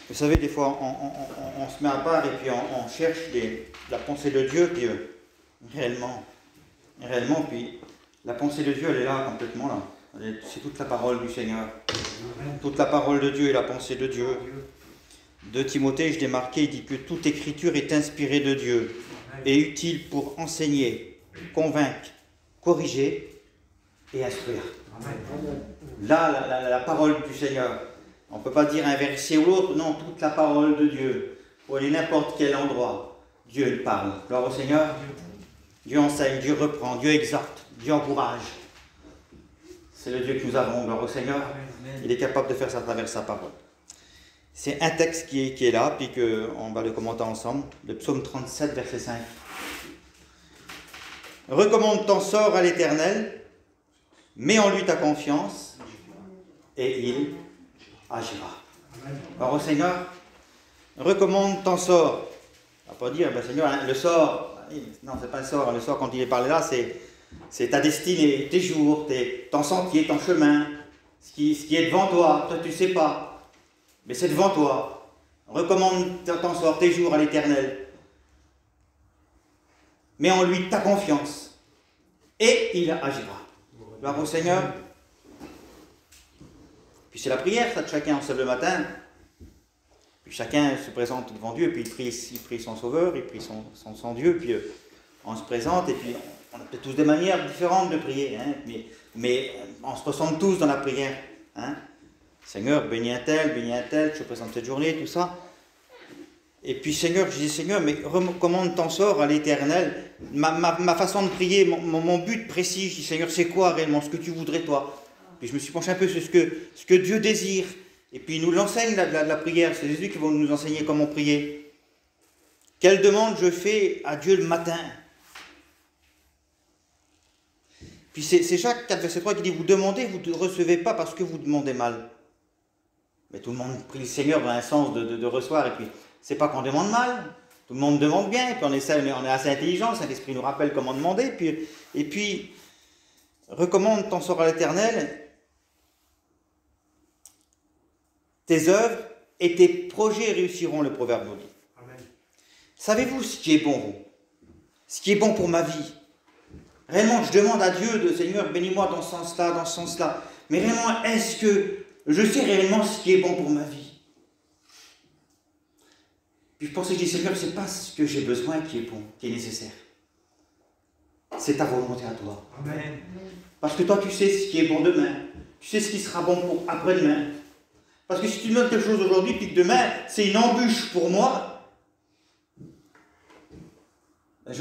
Vous savez, des fois, on se met à part et puis on cherche la pensée de Dieu, puis réellement, puis la pensée de Dieu, elle est là, complètement là. C'est toute la parole du Seigneur. Toute la parole de Dieu et la pensée de Dieu. De Timothée, je l'ai marqué, il dit que toute écriture est inspirée de Dieu et utile pour enseigner, convaincre, corriger et instruire. Là, la parole du Seigneur. On ne peut pas dire un verset ou l'autre, non, toute la parole de Dieu. Pour aller n'importe quel endroit, Dieu parle. Gloire au Seigneur. Dieu enseigne, Dieu reprend, Dieu exhorte, Dieu encourage. C'est le Dieu que nous avons, gloire au Seigneur. Il est capable de faire ça à travers sa parole. C'est un texte qui est là, puis qu'on va le commenter ensemble. Le psaume 37, verset 5. Recommande ton sort à l'Éternel, mets en lui ta confiance, et il agira. Alors au Seigneur, recommande ton sort. On ne va pas dire, Seigneur, le sort, non, c'est pas le sort. Le sort, quand il est parlé là, c'est ta destinée, tes jours, ton sentier, ton chemin, ce qui est devant toi. Toi, tu ne sais pas, mais c'est devant toi. Recommande ton sort, tes jours à l'Éternel. Mets en lui ta confiance, et il agira. Gloire au Seigneur. Puis c'est la prière, ça, de chacun. On se lève le matin, puis chacun se présente devant Dieu, puis il prie son Sauveur, il prie son Dieu, puis on se présente, et puis on a peut-être tous des manières différentes de prier, hein, mais on se ressemble tous dans la prière. Hein. Seigneur, bénis un tel, je te présente cette journée, tout ça. Et puis Seigneur, je dis Seigneur, mais recommande ton sort à l'Éternel. Ma façon de prier, mon but précis, je dis Seigneur, c'est quoi réellement ce que tu voudrais toi? Puis je me suis penché un peu sur ce que Dieu désire. Et puis il nous l'enseigne la prière. C'est Jésus qui va nous enseigner comment prier. Quelle demande je fais à Dieu le matin? Puis c'est Jacques 4, verset 3 qui dit, vous demandez, vous ne recevez pas parce que vous demandez mal. Mais tout le monde prie le Seigneur dans un sens de recevoir. Et puis c'est pas qu'on demande mal. Tout le monde demande bien. Et puis on est assez intelligent. Saint-Esprit nous rappelle comment demander. Et puis recommande ton sort à l'Éternel. Tes œuvres et tes projets réussiront, le proverbe nous dit. Amen. Savez-vous ce qui est bon, vous? Ce qui est bon pour ma vie? Réellement, je demande à Dieu, Seigneur, bénis-moi dans ce sens-là, dans ce sens-là. Mais réellement, est-ce que je sais réellement ce qui est bon pour ma vie? Puis je pensais, je dis, Seigneur, ce n'est pas ce que j'ai besoin qui est bon, qui est nécessaire. C'est ta volonté à toi. Amen. Parce que toi, tu sais ce qui est bon demain. Tu sais ce qui sera bon pour après-demain. Parce que si tu me donnes quelque chose aujourd'hui, puis que demain, c'est une embûche pour moi,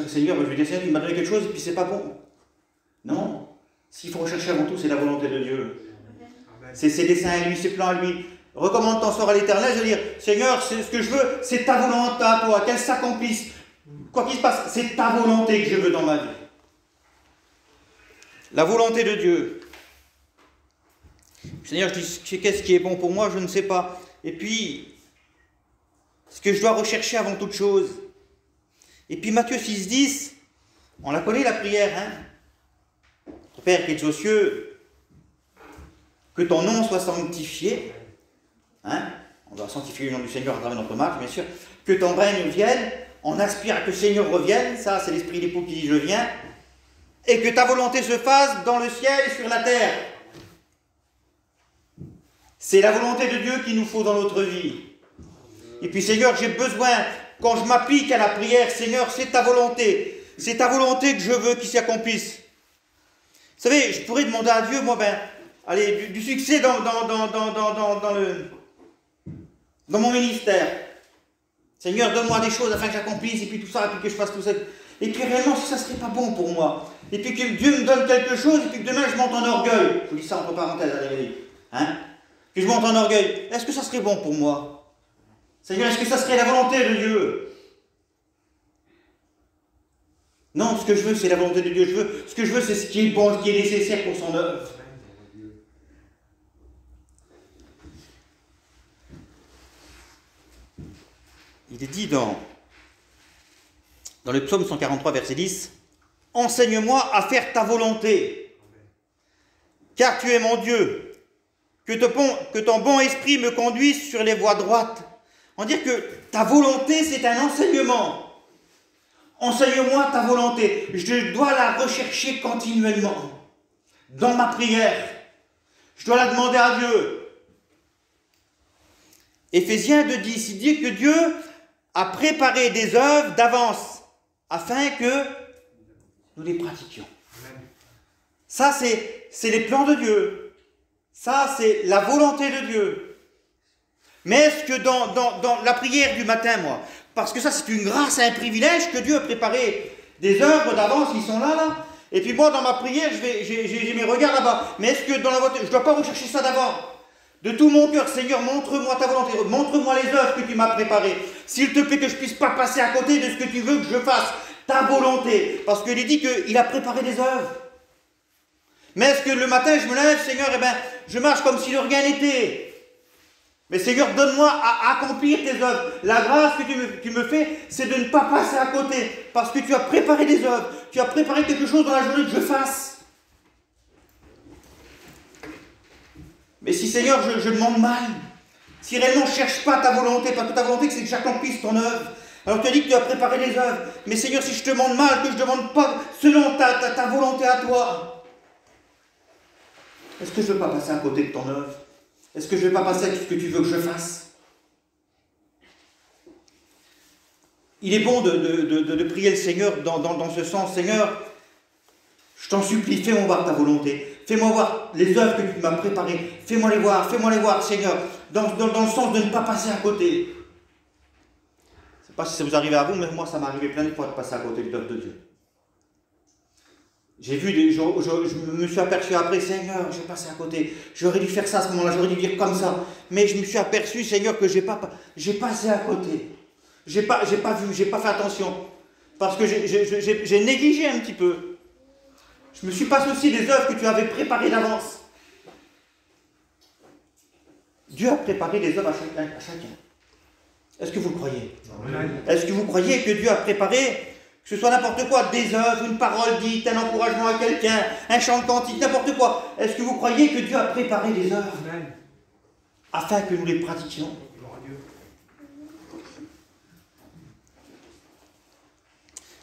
Seigneur, je vais dire, Seigneur, tu m'as donné quelque chose, et puis c'est pas bon. Non. Ce qu'il faut rechercher avant tout, c'est la volonté de Dieu. C'est ses desseins à lui, ses plans à lui. Recommande ton sort à l'Éternel, je veux dire, Seigneur, ce que je veux, c'est ta volonté à toi, qu'elle s'accomplisse. Quoi qu'il se passe, c'est ta volonté que je veux dans ma vie. La volonté de Dieu. Seigneur, je dis, qu'est-ce qui est bon pour moi, je ne sais pas. Et puis, ce que je dois rechercher avant toute chose. Et puis Matthieu 6,10, on la connaît la prière, hein. Père qui es aux cieux, que ton nom soit sanctifié. Hein. On doit sanctifier le nom du Seigneur à travers notre marche, bien sûr. Que ton règne vienne, on aspire à que le Seigneur revienne, ça c'est l'esprit d'époux qui dit je viens. Et que ta volonté se fasse dans le ciel et sur la terre. C'est la volonté de Dieu qu'il nous faut dans notre vie. Et puis Seigneur, j'ai besoin, quand je m'applique à la prière, Seigneur, c'est ta volonté. C'est ta volonté que je veux qu'il s'accomplisse. Vous savez, je pourrais demander à Dieu, moi, allez, du succès dans mon ministère. Seigneur, donne-moi des choses afin que j'accomplisse, et puis tout ça, et puis que je fasse tout ça. Et puis réellement, si ça ne serait pas bon pour moi, et puis que Dieu me donne quelque chose, et puis que demain je monte en orgueil, je vous dis ça entre parenthèses, hein, que je monte en orgueil, est-ce que ça serait bon pour moi? Seigneur, est-ce que ça serait la volonté de Dieu? Non, ce que je veux, c'est la volonté de Dieu. Ce que je veux, c'est ce qui est bon, ce qui est nécessaire pour son œuvre. Il est dit dans le psaume 143, verset 10, « Enseigne-moi à faire ta volonté, car tu es mon Dieu. Que ton bon esprit me conduise sur les voies droites. On dit que ta volonté, c'est un enseignement. Enseigne-moi ta volonté. Je dois la rechercher continuellement. Dans ma prière. Je dois la demander à Dieu. Éphésiens 2:10, il dit que Dieu a préparé des œuvres d'avance afin que nous les pratiquions. Ça, c'est les plans de Dieu. Ça, c'est la volonté de Dieu. Mais est-ce que dans la prière du matin, moi, parce que ça, c'est une grâce, un privilège que Dieu a préparé des œuvres d'avance qui sont là, et puis moi, dans ma prière, j'ai mes regards là-bas. Mais est-ce que dans la voiture, je ne dois pas rechercher ça d'avant? De tout mon cœur, Seigneur, montre-moi ta volonté, montre-moi les œuvres que tu m'as préparées. S'il te plaît, que je ne puisse pas passer à côté de ce que tu veux que je fasse, ta volonté. Parce qu'il dit qu'il a préparé des œuvres. Mais est-ce que le matin, je me lève, Seigneur, je marche comme si de rien n'était. Mais Seigneur, donne-moi à accomplir tes œuvres. La grâce que tu me fais, c'est de ne pas passer à côté. Parce que tu as préparé des œuvres. Tu as préparé quelque chose dans la journée que je fasse. Mais si, Seigneur, je demande mal, si réellement je ne cherche pas ta volonté, parce que ta volonté, c'est que j'accomplisse ton œuvre. Alors tu as dit que tu as préparé des œuvres. Mais Seigneur, si je te demande mal, que je ne demande pas selon ta volonté à toi, est-ce que je ne veux pas passer à côté de ton œuvre? Est-ce que je ne vais pas passer à ce que tu veux que je fasse? Il est bon de prier le Seigneur dans ce sens. Seigneur, je t'en supplie, fais-moi voir ta volonté. Fais-moi voir les œuvres que tu m'as préparées. Fais-moi les voir, Seigneur, dans le sens de ne pas passer à côté. Je ne sais pas si ça vous arrive à vous, mais moi, ça m'est arrivé plein de fois de passer à côté de l'œuvre de Dieu. J'ai vu je me suis aperçu après, Seigneur, j'ai passé à côté. J'aurais dû faire ça à ce moment-là, j'aurais dû dire comme ça. Mais je me suis aperçu, Seigneur, que j'ai passé à côté. J'ai pas vu, j'ai pas fait attention. Parce que j'ai négligé un petit peu. Je me suis pas soucié des œuvres que tu avais préparées d'avance. Dieu a préparé des œuvres à chacun. Est-ce que vous le croyez? Est-ce que vous croyez que Dieu a préparé, que ce soit n'importe quoi, des œuvres, une parole dite, un encouragement à quelqu'un, un chant de cantique, n'importe quoi? Est-ce que vous croyez que Dieu a préparé des œuvres afin que nous les pratiquions?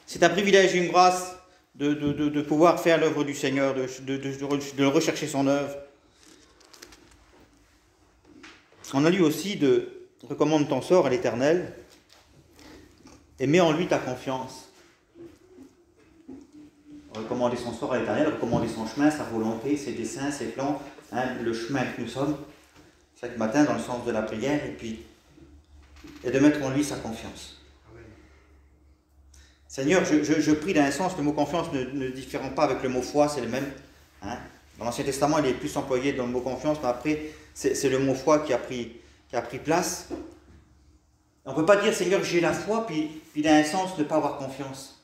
C'est un privilège, une grâce de pouvoir faire l'œuvre du Seigneur, de rechercher son œuvre. On a lu aussi recommande ton sort à l'Éternel et mets en lui ta confiance. Recommander son sort à l'Éternel, recommander son chemin, sa volonté, ses desseins, ses plans, le chemin que nous sommes, chaque matin dans le sens de la prière, et de mettre en lui sa confiance. Seigneur, je prie dans un sens, le mot confiance ne diffère pas avec le mot foi, c'est le même. Dans l'Ancien Testament, il est plus employé dans le mot confiance, mais après, c'est le mot foi qui a pris place. On ne peut pas dire, Seigneur, j'ai la foi, puis dans un sens, ne pas avoir confiance.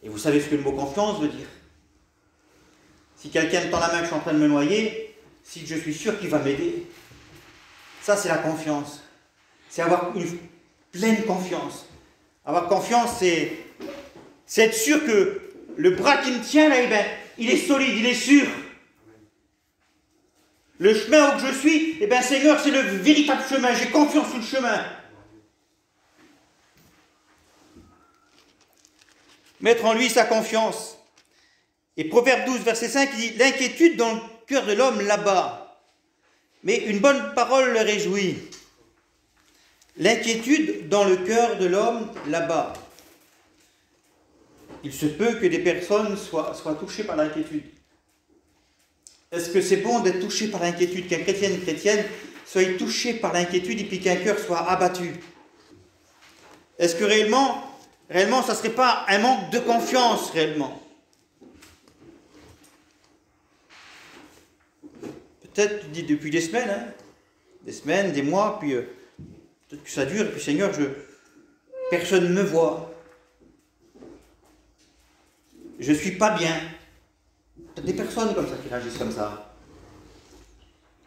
Et vous savez ce que le mot confiance veut dire? Si quelqu'un me tend la main que je suis en train de me noyer, si je suis sûr qu'il va m'aider, ça c'est la confiance. C'est avoir une pleine confiance. Avoir confiance, c'est être sûr que le bras qui me tient là, il est solide, il est sûr. Le chemin où je suis, Seigneur, c'est le véritable chemin. J'ai confiance sur le chemin. Mettre en lui sa confiance. Et Proverbe 12, verset 5, il dit « L'inquiétude dans le cœur de l'homme l'abat, mais une bonne parole le réjouit. » L'inquiétude dans le cœur de l'homme l'abat. Il se peut que des personnes soient touchées par l'inquiétude. Est-ce que c'est bon d'être touché par l'inquiétude, qu'un chrétien ou une chrétienne soit touché par l'inquiétude et puis qu'un cœur soit abattu? Est-ce que réellement, ça ne serait pas un manque de confiance, réellement? Peut-être depuis des semaines, des mois, puis peut-être que ça dure, et puis Seigneur, personne ne me voit. Je ne suis pas bien. Peut-être des personnes comme ça qui réagissent comme ça.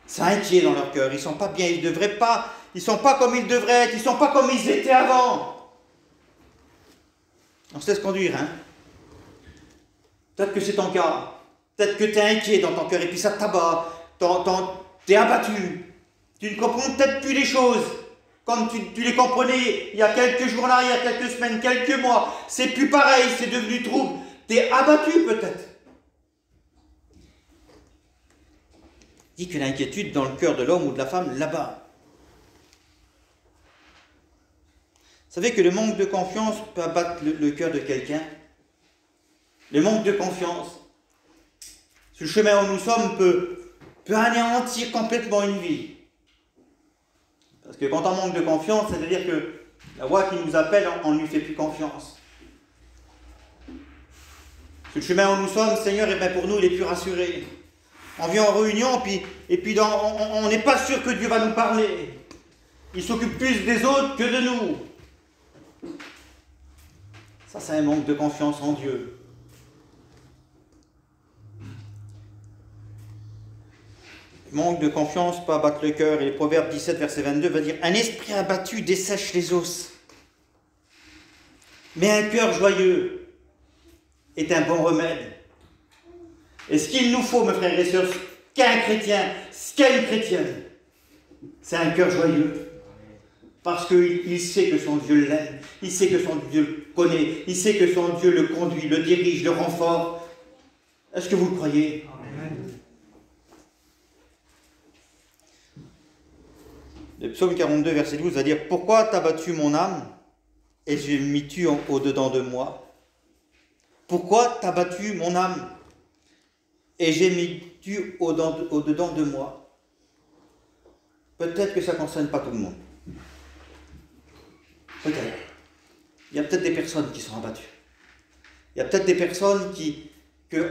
C'est inquiet dans leur cœur, ils ne sont pas bien, ils ne sont pas comme ils devraient être, ils ne sont pas comme ils étaient avant. On se laisse conduire, Peut-être que c'est ton cas. Peut-être que tu es inquiet dans ton cœur et puis ça t'abat. Tu es abattu. Tu ne comprends peut-être plus les choses comme tu les comprenais il y a quelques jours en arrière, quelques semaines, quelques mois. C'est plus pareil, c'est devenu trouble. Tu es abattu peut-être. Il dit que l'inquiétude dans le cœur de l'homme ou de la femme là-bas. Vous savez que le manque de confiance peut abattre le cœur de quelqu'un. Le manque de confiance. Ce chemin où nous sommes peut anéantir complètement une vie. Parce que quand on manque de confiance, c'est-à-dire que la voix qui nous appelle, on ne lui fait plus confiance. Ce chemin où nous sommes, Seigneur, et bien pour nous, il est plus rassuré. On vient en réunion, et puis on n'est pas sûr que Dieu va nous parler. Il s'occupe plus des autres que de nous. Ça, c'est un manque de confiance en Dieu. Manque de confiance peut abattre le cœur. Et le Proverbe 17, verset 22 va dire « Un esprit abattu dessèche les os, mais un cœur joyeux est un bon remède. » Et ce qu'il nous faut, mes frères et sœurs, qu'un chrétien, ce qu'est une chrétienne, c'est un cœur joyeux. Parce qu'il sait que son Dieu l'aime, il sait que son Dieu le connaît, il sait que son Dieu le conduit, le dirige, le rend fort. Est-ce que vous le croyez? Amen. Le psaume 42, verset 12 va dire « Pourquoi t'as battu mon âme et j'ai mis tu au-dedans de moi? Pourquoi t'as battu mon âme et j'ai mis tu au-dedans de moi ?» Peut-être que ça ne concerne pas tout le monde. Peut-être. Il y a peut-être des personnes qui sont abattues. Il y a peut-être des personnes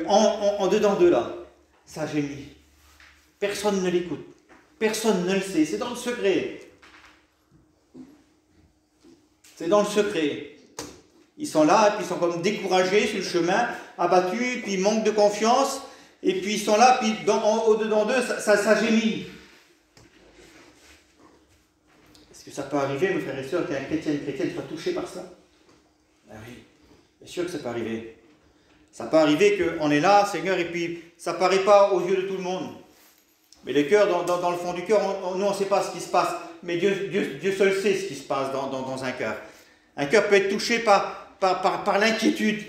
en dedans d'eux là, ça gémit. Personne ne l'écoute. Personne ne le sait, c'est dans le secret. C'est dans le secret. Ils sont là, et puis ils sont comme découragés sur le chemin, abattus, puis ils manquent de confiance, et puis ils sont là, puis au-dedans d'eux, ça gémit. Est-ce que ça peut arriver, mes frères et sœurs, qu'un chrétien, une chrétienne soit touché par ça? Ben oui, bien sûr que ça peut arriver. Ça peut arriver qu'on est là, Seigneur, et puis ça ne paraît pas aux yeux de tout le monde. Mais le cœur, dans le fond du cœur, nous on ne sait pas ce qui se passe, mais Dieu seul sait ce qui se passe dans un cœur. Un cœur peut être touché par l'inquiétude.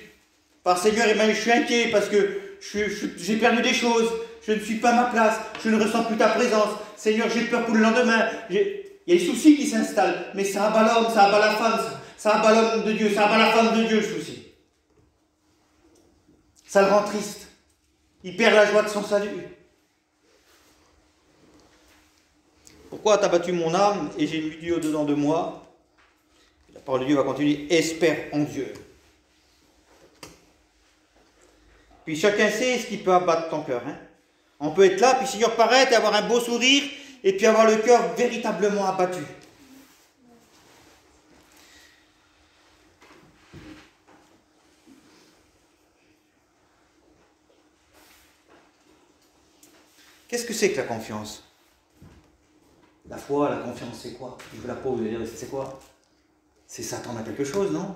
Par Seigneur, et même je suis inquiet parce que j'ai perdu des choses, je ne suis pas à ma place, je ne ressens plus ta présence. Seigneur, j'ai peur pour le lendemain. Il y a des soucis qui s'installent, mais ça abat l'homme, ça abat la femme, ça abat l'homme de Dieu, ça abat la femme de Dieu, le souci. Ça le rend triste. Il perd la joie de son salut. Pourquoi t'as battu mon âme et j'ai mis Dieu au-dedans de moi? La parole de Dieu va continuer. Espère en Dieu. Puis chacun sait ce qui peut abattre ton cœur. Hein? On peut être là, puis Seigneur paraître et avoir un beau sourire, et puis avoir le cœur véritablement abattu. Qu'est-ce que c'est que la confiance? La foi, la confiance, c'est quoi? Je vous la pose, vous allez dire, c'est quoi? C'est s'attendre à quelque chose, non?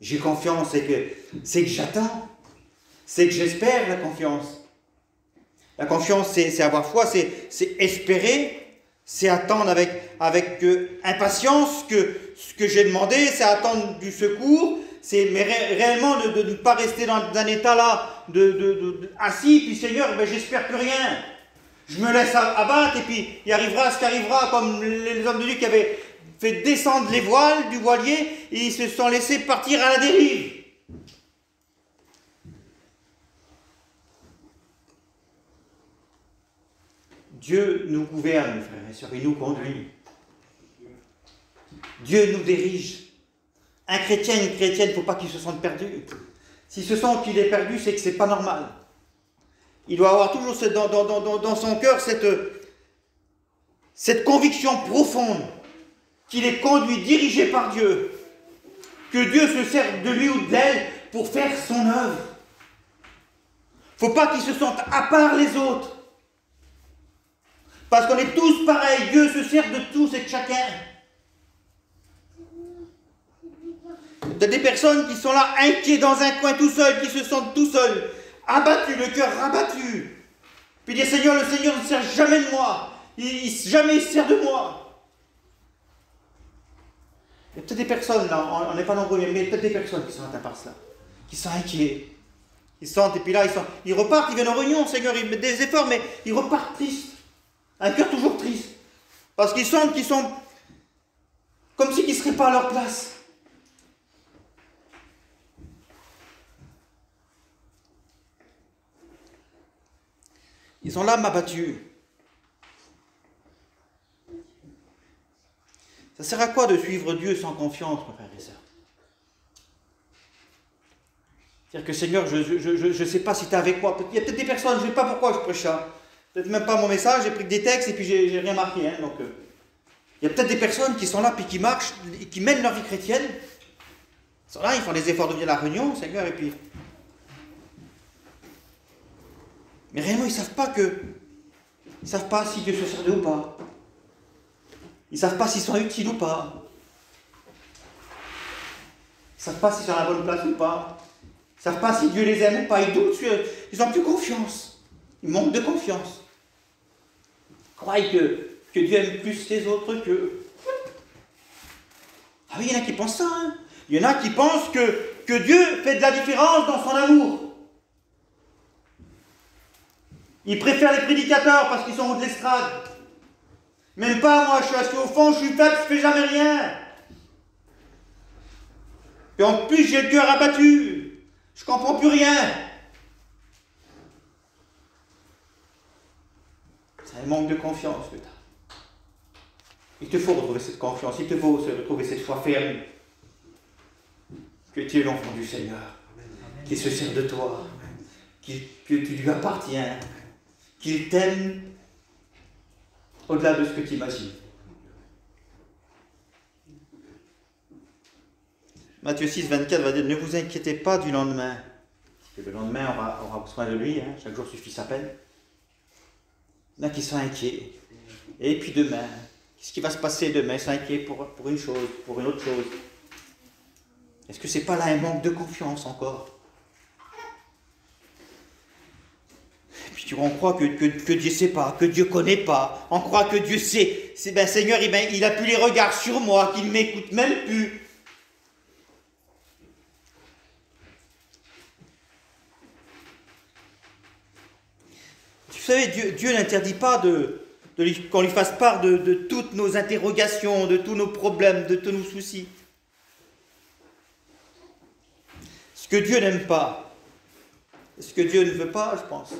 J'ai confiance, c'est que j'attends. C'est que j'espère, la confiance. La confiance, c'est avoir foi, c'est espérer, c'est attendre avec impatience ce que j'ai demandé, c'est attendre du secours, mais réellement de ne pas rester dans un état là, assis, puis Seigneur, ben, j'espère plus rien. Je me laisse abattre et puis il arrivera ce qui arrivera, comme les hommes de Dieu qui avaient fait descendre les voiles du voilier et ils se sont laissés partir à la dérive. Dieu nous gouverne, frères et sœurs, il nous conduit. Dieu nous dirige. Un chrétien, une chrétienne, il ne faut pas qu'il se sente perdu. S'il se sent qu'il est perdu, c'est que ce n'est pas normal. Il doit avoir toujours dans son cœur cette conviction profonde qu'il est conduit, dirigé par Dieu, que Dieu se sert de lui ou d'elle pour faire son œuvre. Il ne faut pas qu'il se sente à part les autres. Parce qu'on est tous pareils, Dieu se sert de tous et de chacun. Il y a des personnes qui sont là, inquiets dans un coin tout seuls, qui se sentent tout seuls, abattus, le cœur rabattu. Puis dire, Seigneur, le Seigneur ne sert jamais de moi. Jamais il se sert de moi. Il y a peut-être des personnes, là, on n'est pas nombreux, mais il y a peut-être des personnes qui sont atteintes par cela, qui sont inquiets. Ils sentent, et puis là, ils repartent, ils viennent en réunion, Seigneur, ils mettent des efforts, mais ils repartent tristes. Un cœur toujours triste. Parce qu'ils sentent qu'ils sont comme s'ils ne seraient pas à leur place. Ils ont l'âme abattue. Ça sert à quoi de suivre Dieu sans confiance, mes frères et sœurs? C'est-à-dire que Seigneur, je ne sais pas si tu es avec moi. Il y a peut-être des personnes, je ne sais pas pourquoi je prêche ça. Peut-être même pas mon message, j'ai pris que des textes et puis j'ai rien marqué. Hein, donc, il y a peut-être des personnes qui sont là, puis qui marchent, qui mènent leur vie chrétienne. Ils sont là, ils font des efforts de venir à la réunion, Seigneur, et puis... Mais réellement, ils ne savent pas si Dieu se sert d'eux ou pas. Ils ne savent pas s'ils sont utiles ou pas. Ils ne savent pas s'ils sont à la bonne place ou pas. Ils ne savent pas si Dieu les aime ou pas. Ils doutent, ils n'ont plus confiance. Ils manquent de confiance. Ils croient que Dieu aime plus les autres qu'eux. Ah oui, il y en a qui pensent ça. Hein. Il y en a qui pensent que Dieu fait de la différence dans son amour. Ils préfèrent les prédicateurs parce qu'ils sont au haut de l'estrade. Même pas, moi, je suis assis au fond, je suis faible, je ne fais jamais rien. Et en plus, j'ai le cœur abattu. Je ne comprends plus rien. C'est un manque de confiance que tu as. Il te faut retrouver cette confiance, il te faut retrouver cette foi ferme. Que tu es l'enfant du Seigneur, qui se sert de toi, que tu lui appartiens, qu'il t'aime au-delà de ce que tu imagines. Matthieu 6, 24 va dire, ne vous inquiétez pas du lendemain. Parce que le lendemain aura besoin de lui, hein, chaque jour suffit sa peine. Il y en a qui sont inquiets. Et puis demain, qu'est-ce qui va se passer demain? Ils sont inquiets pour une chose, pour une autre chose. Est-ce que c'est pas là un manque de confiance encore? Et puis on croit que Dieu ne sait pas, que Dieu ne connaît pas. On croit que Dieu sait. Seigneur, il a plus les regards sur moi, qu'il ne m'écoute même plus. Vous savez, Dieu n'interdit pas qu'on lui fasse part de toutes nos interrogations, de tous nos problèmes, de tous nos soucis. Ce que Dieu n'aime pas, ce que Dieu ne veut pas, je pense,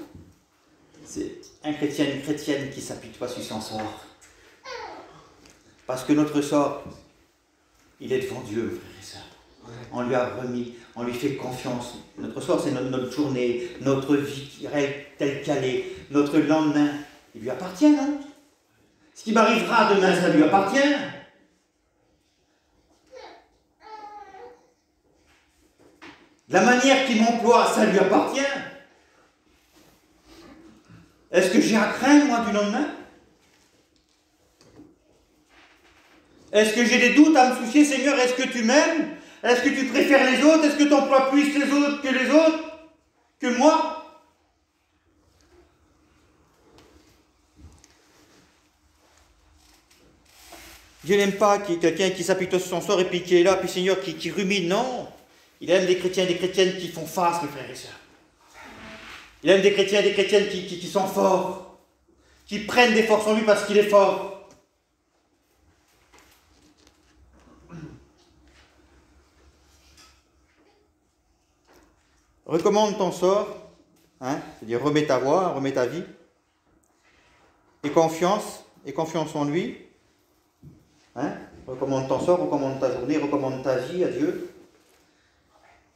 c'est un chrétien, une chrétienne qui s'appuie pas sur son sort. Parce que notre sort, il est devant Dieu, frères et sœurs. On lui a remis, on lui fait confiance. Notre sort, c'est notre journée, notre vie telle qu'elle est, notre lendemain. Il lui appartient, non? Ce qui m'arrivera demain, ça lui appartient. La manière qu'il m'emploie, ça lui appartient. Est-ce que j'ai à craindre, moi, du lendemain? Est-ce que j'ai des doutes à me soucier, Seigneur? Est-ce que tu m'aimes? Est-ce que tu préfères les autres? Est-ce que tu emploies plus les autres que moi? Dieu n'aime pas quelqu'un qui s'appuie sur son sort et puis qui est là, puis Seigneur, qui rumine. Non. Il aime des chrétiens et des chrétiennes qui font face, mes frères et sœurs. Il aime des chrétiens et des chrétiennes qui sont forts, qui prennent des forces en lui parce qu'il est fort. Recommande ton sort, hein, c'est-à-dire remets ta voix, remets ta vie, et confiance en lui. Hein, recommande ton sort, recommande ta journée, recommande ta vie à Dieu.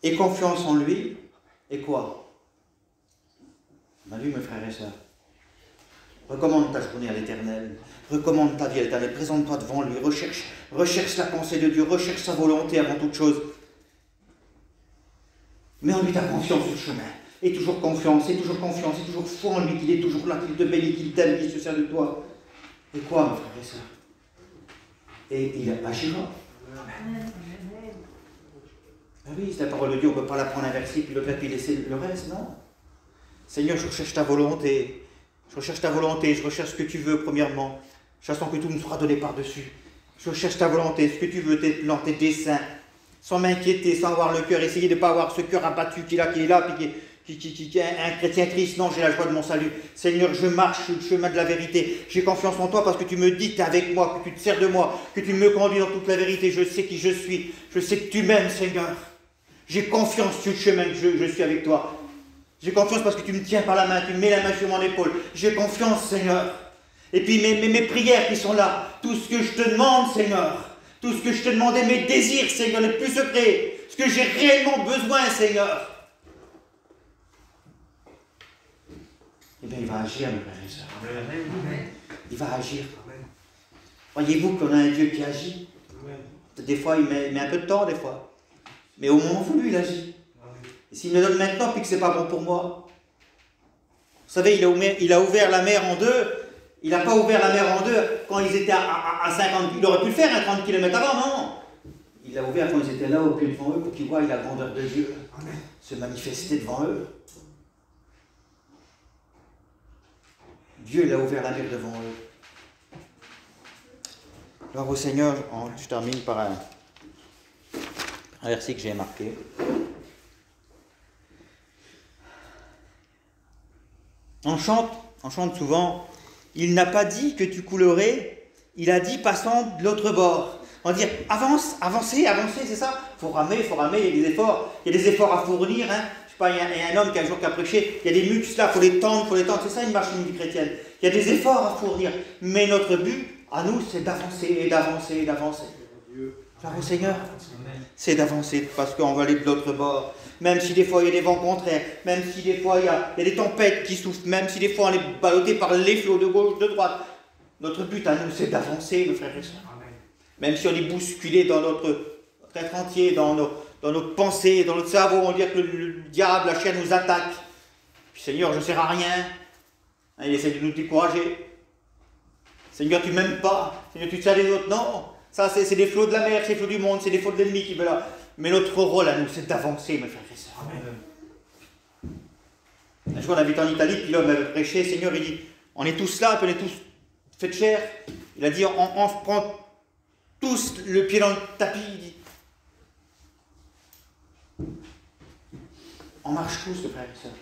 Et confiance en lui, et quoi? On a vu, mes frères et sœurs. Recommande ta journée à l'Éternel, recommande ta vie à l'Éternel, présente-toi devant lui, recherche la pensée de Dieu, recherche sa volonté avant toute chose. Mets en lui ta confiance sur le chemin, et toujours confiance, et toujours foi en lui, qu'il est toujours là, qu'il te bénit, qu'il t'aime, qu'il se sert de toi. Et quoi, mes frères et sœurs? Et il agira. Ah oui, c'est la parole de Dieu, on ne peut pas la prendre inversée, puis l'autre, puis laisser le reste, non. Seigneur, je recherche ta volonté. Je recherche ta volonté, je recherche ce que tu veux, premièrement. Chassant que tout me sera donné par-dessus. Je recherche ta volonté, ce que tu veux, tes plans, tes desseins. Sans m'inquiéter, sans avoir le cœur, essayer de ne pas avoir ce cœur abattu qui est là, puis qui est un chrétien triste. Non, j'ai la joie de mon salut. Seigneur, je marche sur le chemin de la vérité. J'ai confiance en toi parce que tu me dis que tu es avec moi, que tu te sers de moi, que tu me conduis dans toute la vérité. Je sais qui je suis. Je sais que tu m'aimes, Seigneur. J'ai confiance sur le chemin que je suis avec toi. J'ai confiance parce que tu me tiens par la main, tu me mets la main sur mon épaule. J'ai confiance, Seigneur. Et puis mes prières qui sont là, tout ce que je te demande, Seigneur, tout ce que je te demandais, mes désirs, Seigneur, les plus secrets, ce que j'ai réellement besoin, Seigneur. Eh bien, il va agir, mes frères et sœurs. Il va agir. Voyez-vous qu'on a un Dieu qui agit. Des fois, il met un peu de temps, des fois. Mais au moment voulu, il agit. Et s'il me donne maintenant, puis que c'est pas bon pour moi. Vous savez, il a ouvert la mer en deux. Il n'a pas ouvert la mer en deux quand ils étaient à 50 km. Il aurait pu le faire à 30 km avant, non. Il l'a ouvert quand ils étaient là, au pied devant eux, pour qu'ils voient la grandeur de Dieu se manifester devant eux. Dieu, il a ouvert la mer devant eux. Alors au Seigneur, je termine par un verset que j'ai marqué. On chante souvent, il n'a pas dit que tu coulerais, il a dit passant de l'autre bord. On va dire, avancez, c'est ça. Faut ramer, il y a des efforts à fournir. Hein. Je sais pas, il y a un homme qui un jour qui a prêché, il y a des muscles là, faut les tendre, c'est ça une marche une vie chrétienne. Il y a des efforts à fournir, mais notre but, à nous, c'est d'avancer. Alors au Seigneur, c'est d'avancer, parce qu'on va aller de l'autre bord. Même si des fois il y a des vents contraires, même si des fois il y a des tempêtes qui soufflent, même si des fois on est ballotté par les flots de gauche, de droite. Notre but à nous, c'est d'avancer, mes frères et sœurs. Même si on est bousculé dans notre être entier, dans nos pensées, dans notre cerveau, on dit que le diable, la chaîne nous attaque. Puis, Seigneur, je ne sers à rien. Il essaie de nous décourager. Seigneur, tu ne m'aimes pas. Seigneur, tu te sers des autres. Non, ça c'est des flots de la mer, c'est des flots du monde, c'est des flots de l'ennemi qui veulent là. Mais notre rôle à nous, c'est d'avancer, mes frères et sœurs. Un jour, on habite en Italie, puis l'homme avait prêché. Seigneur, il dit, on est tous là, puis on est tous faits de chair. Il a dit, on se prend tous le pied dans le tapis. Il dit. On marche tous, mes frères et sœurs.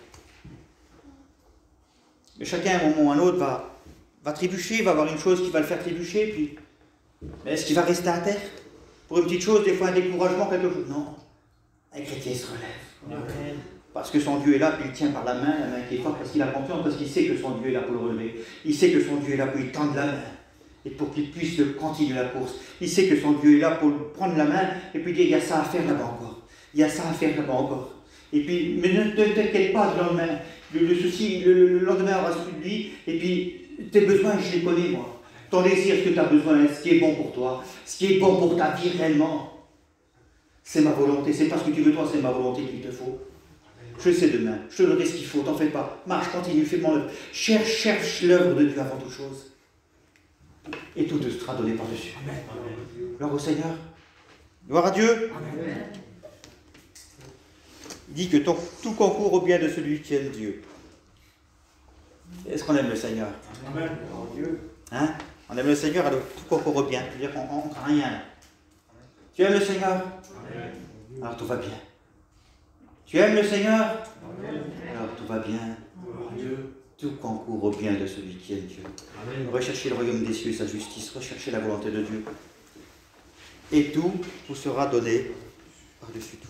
Mais chacun, à un moment ou à un autre, va trébucher, va avoir une chose qui va le faire trébucher, puis... Mais est-ce qu'il va rester à terre? Pour une petite chose, des fois un découragement, quelque chose. Non. Un chrétien se relève. Amen. Parce que son Dieu est là, puis il tient par la main qui est forte, parce qu'il a confiance, parce qu'il sait que son Dieu est là pour le relever. Il sait que son Dieu est là pour lui tendre la main, et pour qu'il puisse continuer la course. Il sait que son Dieu est là pour prendre la main, et puis dire, il y a ça à faire là-bas encore. Il y a ça à faire là-bas encore. Et puis, mais ne t'inquiète pas du lendemain. Le souci, le lendemain aura celui de lui, et puis tes besoins, je les connais, moi. Ton désir, ce que tu as besoin, ce qui est bon pour toi, ce qui est bon pour ta vie réellement, c'est ma volonté. C'est pas ce que tu veux toi, c'est ma volonté qu'il te faut. Je sais demain, je te donnerai ce qu'il faut, t'en fais pas. Marche, continue, fais mon œuvre. Cherche l'œuvre de Dieu avant toute chose. Et tout te sera donné par-dessus. Gloire au Seigneur. Gloire à Dieu. Amen. Il dit que tout concourt au bien de celui qui aime Dieu. Est-ce qu'on aime le Seigneur? Amen. Hein? On aime le Seigneur, alors tout concourt au bien. C'est-à-dire qu'on ne craint rien. Tu aimes le Seigneur? Amen. Alors tout va bien. Tu aimes le Seigneur? Amen. Alors tout va bien. Amen. Tout concourt au bien de celui qui aime Dieu. Amen. Recherchez le royaume des cieux, sa justice, recherchez la volonté de Dieu. Et tout vous sera donné par-dessus tout.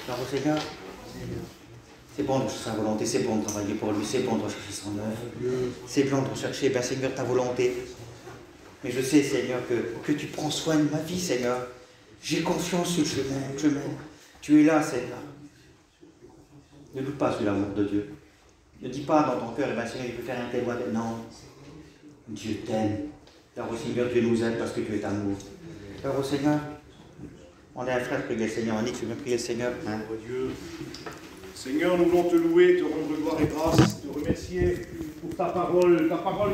Alors au Seigneur, c'est bon de rechercher sa volonté, c'est bon de travailler pour lui, c'est bon de rechercher son œuvre. C'est bon de rechercher, ben Seigneur, ta volonté. Mais je sais, Seigneur, que tu prends soin de ma vie, Seigneur. J'ai confiance sur le chemin. Tu es là, Seigneur. Ne doute pas sur l'amour de Dieu. Ne dis pas dans ton cœur, eh ben, Seigneur, il peut faire un tel ou un tel. Non. Dieu t'aime. Alors, au Seigneur, Dieu nous aime parce que tu es amour. Alors, au Seigneur, on est un frère, prier le Seigneur. Annick, tu veux prier le Seigneur, hein? Dieu. Seigneur, nous voulons te louer, te rendre gloire et grâce, te remercier pour ta parole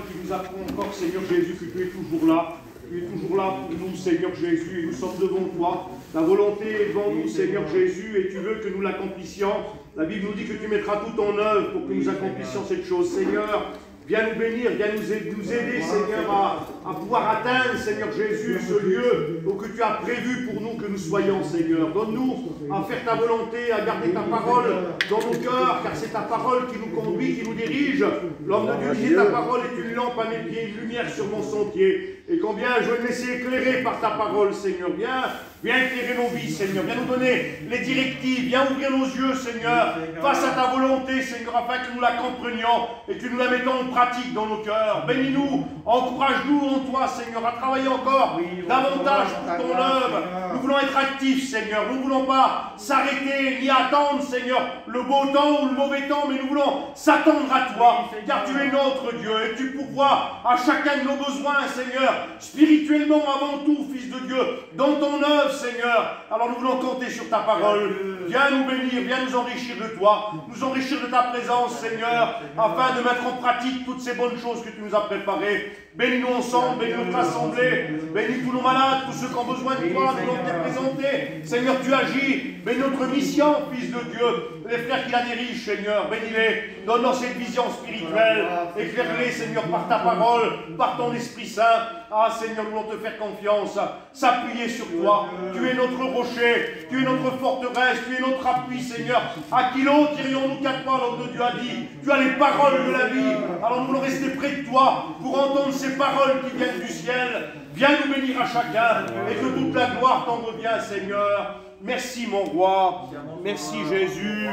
qui nous apprend encore, Seigneur Jésus, que tu es toujours là. Tu es toujours là pour nous, Seigneur Jésus, et nous sommes devant toi. Ta volonté est devant nous, Seigneur Jésus, et tu veux que nous l'accomplissions. La Bible nous dit que tu mettras tout en œuvre pour que nous accomplissions cette chose. Seigneur, Viens nous bénir, viens nous aider, Seigneur, à pouvoir atteindre, Seigneur Jésus, ce lieu que tu as prévu pour nous que nous soyons, Seigneur. Donne-nous à faire ta volonté, à garder ta parole dans nos cœurs, car c'est ta parole qui nous conduit, qui nous dirige. L'homme de Dieu dit, ta parole est une lampe à mes pieds, une lumière sur mon sentier. Et combien je veux me laisser éclairer par ta parole, Seigneur. Viens éclairer nos vies, Seigneur. Viens nous donner les directives. Viens ouvrir nos yeux, Seigneur, face à ta volonté, Seigneur, afin que nous la comprenions et que nous la mettons en pratique dans nos cœurs. Bénis-nous, encourage-nous en toi, Seigneur, à travailler encore davantage pour ton œuvre. Nous voulons être actifs, Seigneur. Nous ne voulons pas s'arrêter ni attendre, Seigneur, le beau temps ou le mauvais temps, mais nous voulons s'attendre à toi, car tu es notre Dieu et tu pourvois à chacun de nos besoins, Seigneur, spirituellement avant tout, Fils de Dieu, dans ton œuvre, Seigneur. Alors nous voulons compter sur ta parole. Viens nous bénir, viens nous enrichir de toi, nous enrichir de ta présence, Seigneur, afin de mettre en pratique toutes ces bonnes choses que tu nous as préparées. Bénis-nous ensemble, bénis notre assemblée, bénis tous nos malades, tous ceux qui ont besoin de toi, nous voulons te présenter. Seigneur, tu agis, bénis notre mission, Fils de Dieu, les frères qui la dirigent, Seigneur, bénis-les, donne-leur cette vision spirituelle, éclaire-les, Seigneur, par ta parole, par ton Esprit Saint. Ah, Seigneur, nous voulons te faire confiance, s'appuyer sur toi. Tu es notre rocher, tu es notre forteresse, tu es notre appui, Seigneur. À qui l'autre irions-nous qu'à toi, l'homme de Dieu a dit. Tu as les paroles de la vie. Alors nous voulons rester près de toi pour entendre ces paroles qui viennent du ciel. Viens nous bénir à chacun et que toute la gloire t'en revient, Seigneur. Merci, mon roi. Merci, Jésus.